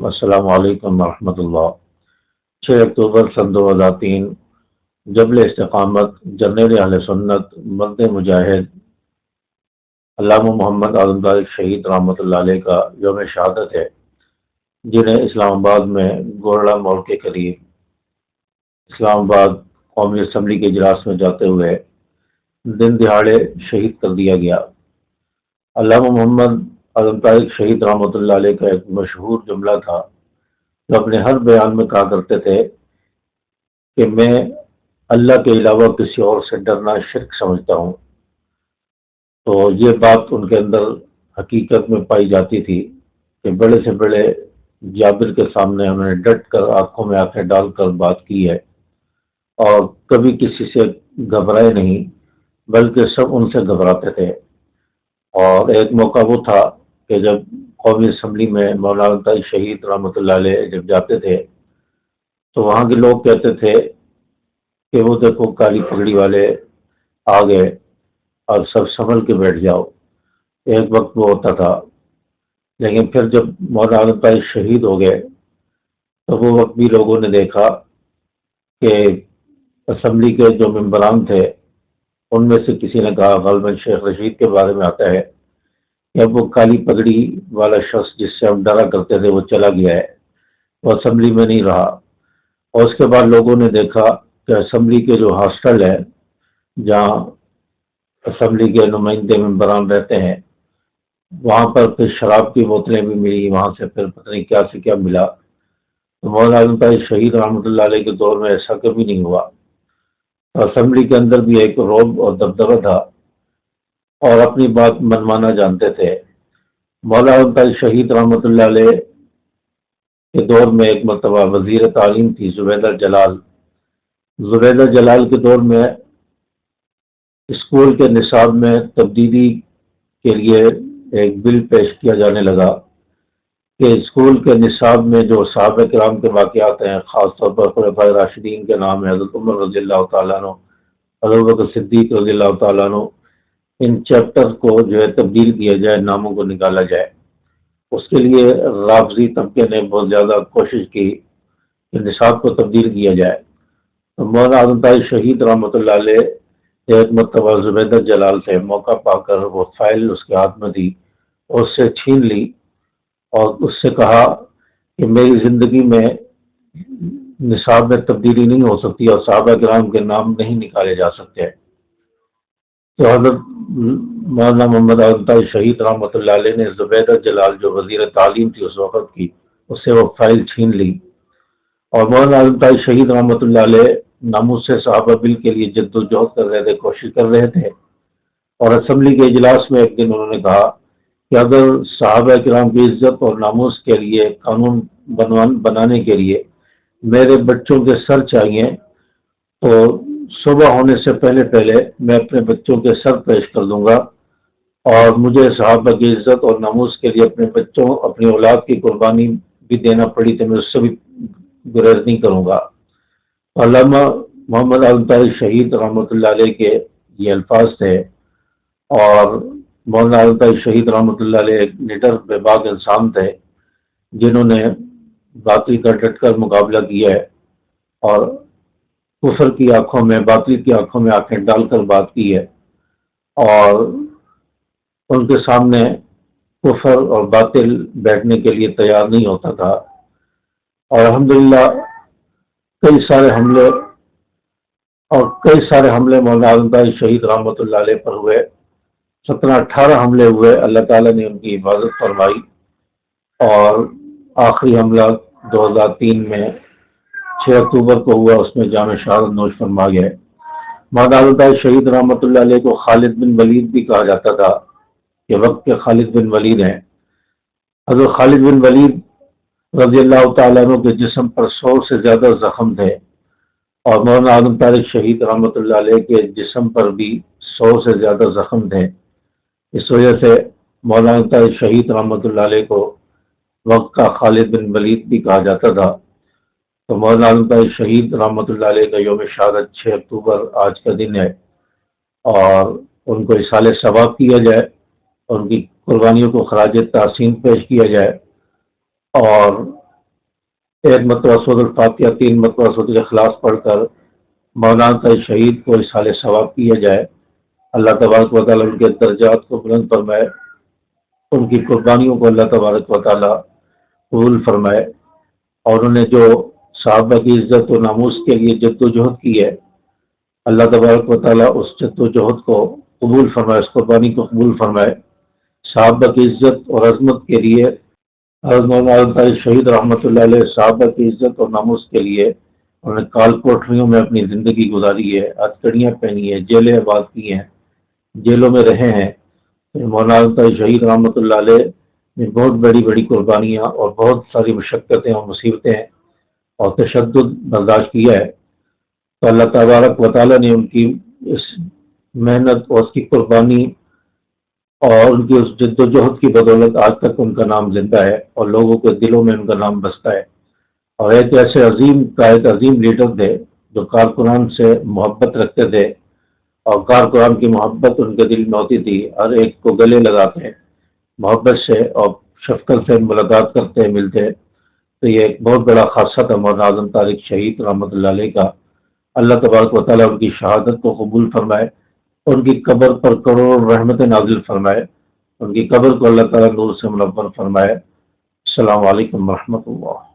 السلام علیکم ورحمۃ اللہ۔ 6 اکتوبر سن 2003 جبل استقامت جرنیل اہل سنت مرد مجاہد علامہ محمد اعظم طارق شہید رحمۃ اللہ علیہ کا یوم شہادت ہے، جنہیں اسلام آباد میں گورڑا موڑ کے قریب اسلام آباد قومی اسمبلی کے اجلاس میں جاتے ہوئے دن دہاڑے شہید کر دیا گیا۔ علامہ محمد اعظم طارق شہید رحمۃ اللہ علیہ کا ایک مشہور جملہ تھا جو اپنے ہر بیان میں کہا کرتے تھے کہ میں اللہ کے علاوہ کسی اور سے ڈرنا شرک سمجھتا ہوں۔ تو یہ بات ان کے اندر حقیقت میں پائی جاتی تھی کہ بڑے سے بڑے جابر کے سامنے انہوں نے ڈٹ کر آنکھوں میں آنکھیں ڈال کر بات کی ہے، اور کبھی کسی سے گھبرائے نہیں، بلکہ سب ان سے گھبراتے تھے۔ اور ایک موقع وہ تھا کہ جب قومی اسمبلی میں مولانا طارق شہید رحمۃ اللہ علیہ جب جاتے تھے تو وہاں کے لوگ کہتے تھے کہ وہ دیکھو کالی پگڑی والے آ گئے، اور سب سنبھل کے بیٹھ جاؤ۔ ایک وقت وہ ہوتا تھا، لیکن پھر جب مولانا طارق شہید ہو گئے تو وہ وقت بھی لوگوں نے دیکھا کہ اسمبلی کے جو ممبران تھے ان میں سے کسی نے کہا، غالباً شیخ رشید کے بارے میں آتا ہے کہ اب وہ کالی پگڑی والا شخص جس سے ہم ڈرا کرتے تھے وہ چلا گیا ہے، وہ اسمبلی میں نہیں رہا۔ اور اس کے بعد لوگوں نے دیکھا کہ اسمبلی کے جو ہاسٹل ہے جہاں اسمبلی کے نمائندے ممبران رہتے ہیں، وہاں پر پھر شراب کی بوتلیں بھی ملی، وہاں سے پھر پتہ نہیں کیا سے کیا ملا۔ تو مولانا طارق شہید رحمۃ اللہ علیہ کے دور میں ایسا کبھی نہیں ہوا۔ اسمبلی کے اندر بھی ایک رعب اور دبدبہ تھا، اور اپنی بات منوانا جانتے تھے۔ مولانا طارق شہید رحمۃ اللہ علیہ کے دور میں ایک مرتبہ وزیر تعلیم تھی زبیدہ جلال۔ زبیدہ جلال کے دور میں اسکول کے نصاب میں تبدیلی کے لیے ایک بل پیش کیا جانے لگا کہ اسکول کے نصاب میں جو صحابہ کرام کے واقعات ہیں، خاص طور پر خلفائے راشدین کے نام ہے، حضرت عمر رضی اللہ تعالیٰ عنہ، حضرت بکر صدیق رضی اللہ تعالیٰ عنہ، ان چیپٹر کو جو ہے تبدیل کیا جائے، ناموں کو نکالا جائے۔ اس کے لیے رافضی طبقے نے بہت زیادہ کوشش کی کہ نصاب کو تبدیل کیا جائے۔ تو مولانا اعظم طارق شہید رحمۃ اللہ علیہ ایک مرتبہ زبیدہ جلال سے موقع پا کر وہ فائل اس کے ہاتھ میں دی اور اس سے چھین لی، اور اس سے کہا کہ میری زندگی میں نصاب میں تبدیلی نہیں ہو سکتی اور صحابہ کرام کے نام نہیں نکالے جا سکتے۔ تو حضرت مولانا محمد اعظم طارق شہید رحمۃ اللہ علیہ نے زبیدہ جلال جو وزیر تعلیم تھی اس وقت کی، اس سے وہ فائل چھین لی، اور مولانا اعظم طارق شہید رحمۃ اللہ علیہ ناموس صحابہ بل کے لیے جد و جہد کر رہے تھے، کوشش کر رہے تھے۔ اور اسمبلی کے اجلاس میں ایک دن انہوں نے کہا کہ اگر صحابہ کرام کی عزت اور ناموس کے لیے قانون بنانے کے لیے میرے بچوں کے سر چاہیے تو صبح ہونے سے پہلے پہلے میں اپنے بچوں کے سر پیش کر دوں گا، اور مجھے صحابہ کی عزت اور ناموس کے لیے اپنے بچوں، اپنی اولاد کی قربانی بھی دینا پڑی تو میں اس سے بھی گریز نہیں کروں گا۔ علامہ محمد اعظم طارق شہید رحمۃ اللہ علیہ کے یہ الفاظ تھے، اور مولانا اعظم طارق شہید رحمۃ اللہ علیہ ایک نڈر بے باک انسان تھے جنہوں نے باطل کا ڈٹ کر مقابلہ کیا ہے، اور کفر کی آنکھوں میں، باطل کی آنکھوں میں آنکھیں ڈال کر بات کی ہے، اور ان کے سامنے کفر اور باطل بیٹھنے کے لیے تیار نہیں ہوتا تھا۔ اور الحمدللہ کئی سارے حملے مولانا اعظم طارق شہید رحمۃ اللہ علیہ پر ہوئے، 17-18 حملے ہوئے، اللہ تعالیٰ نے ان کی حفاظت فرمائی، اور آخری حملہ 2003 میں 6 اکتوبر کو ہوا، اس میں جام شہادت نوش فرما گئے۔ مولانا اعظم طارق شہید رحمۃ اللہ علیہ کو خالد بن ولید بھی کہا جاتا تھا، کہ وقت کے خالد بن ولید ہیں۔ حضرت خالد بن ولید رضی اللہ تعالیٰ عنہ کے جسم پر 100 سے زیادہ زخم تھے، اور مولانا اعظم طارق شہید رحمۃ اللہ علیہ کے جسم پر بھی 100 سے زیادہ زخم تھے۔ اس وجہ سے مولانا طارق شہید رحمۃ اللہ علیہ کو وقت کا خالد بن ولید بھی کہا جاتا تھا۔ تو مولانا اعظم طارق شہید رحمۃ اللہ علیہ کا یوم شہادت 6 اکتوبر آج کا دن ہے، اور ان کو اصالہ ثواب کیا جائے، اور ان کی قربانیوں کو خراج تحسین پیش کیا جائے، اور ایک مرتبہ سورۃ الفاتحہ، 3 مرتبہ سورۃ الاخلاص پڑھ کر مولانا طاہر شہید کو اصحال ثواب کیا جائے، اللہ تبارک و تعالیٰ ان کے درجات کو بلند فرمائے، ان کی قربانیوں کو اللہ تبارک و تعالیٰ قبول فرمائے، اور انہوں نے جو صحابہ کی عزت و ناموس کے لیے جد و جہد کی ہے، اللہ تبارک و تعالیٰ اس جد و جہد کو قبول فرمائے، اس قربانی کو قبول فرمائے۔ صحابہ کی عزت اور عظمت کے لیے حضرت مولانا طاہر شہید رحمۃ اللہ علیہ صحابہ کی عزت اور ناموس کے لیے انہوں نے کال کوٹریوں میں اپنی زندگی گزاری ہے، ہتھکڑیاں پہنی ہیں، جیلیں آباد کی ہیں، جیلوں میں رہے ہیں۔ مولانا طاہر شہید رحمۃ اللہ علیہ نے بہت بڑی بڑی قربانیاں اور بہت ساری مشقتیں اور مصیبتیں اور تشدد برداشت کیا ہے، تو اللہ تبارک و تعالیٰ نے ان کی اس محنت اور اس کی قربانی اور ان کی اس جد و جہد کی بدولت آج تک ان کا نام زندہ ہے اور لوگوں کے دلوں میں ان کا نام بستا ہے، اور ایک ایسے عظیم قائد، عظیم لیڈر تھے جو کارکنان سے محبت رکھتے تھے، اور کارکنان کی محبت ان کے دل میں ہوتی تھی، ہر ایک کو گلے لگاتے محبت سے اور شفقت سے ملاقات کرتے ملتے۔ تو یہ ایک بہت بڑا خاصہ تھا مولانا اعظم طارق شہید رحمۃ اللہ علیہ کا۔ اللہ تبارک و تعالیٰ ان کی شہادت کو قبول فرمائے، ان کی قبر پر کروڑ رحمت نازل فرمائے، ان کی قبر کو اللہ تعالیٰ نور سے منور فرمائے۔ السلام علیکم ورحمۃ اللہ۔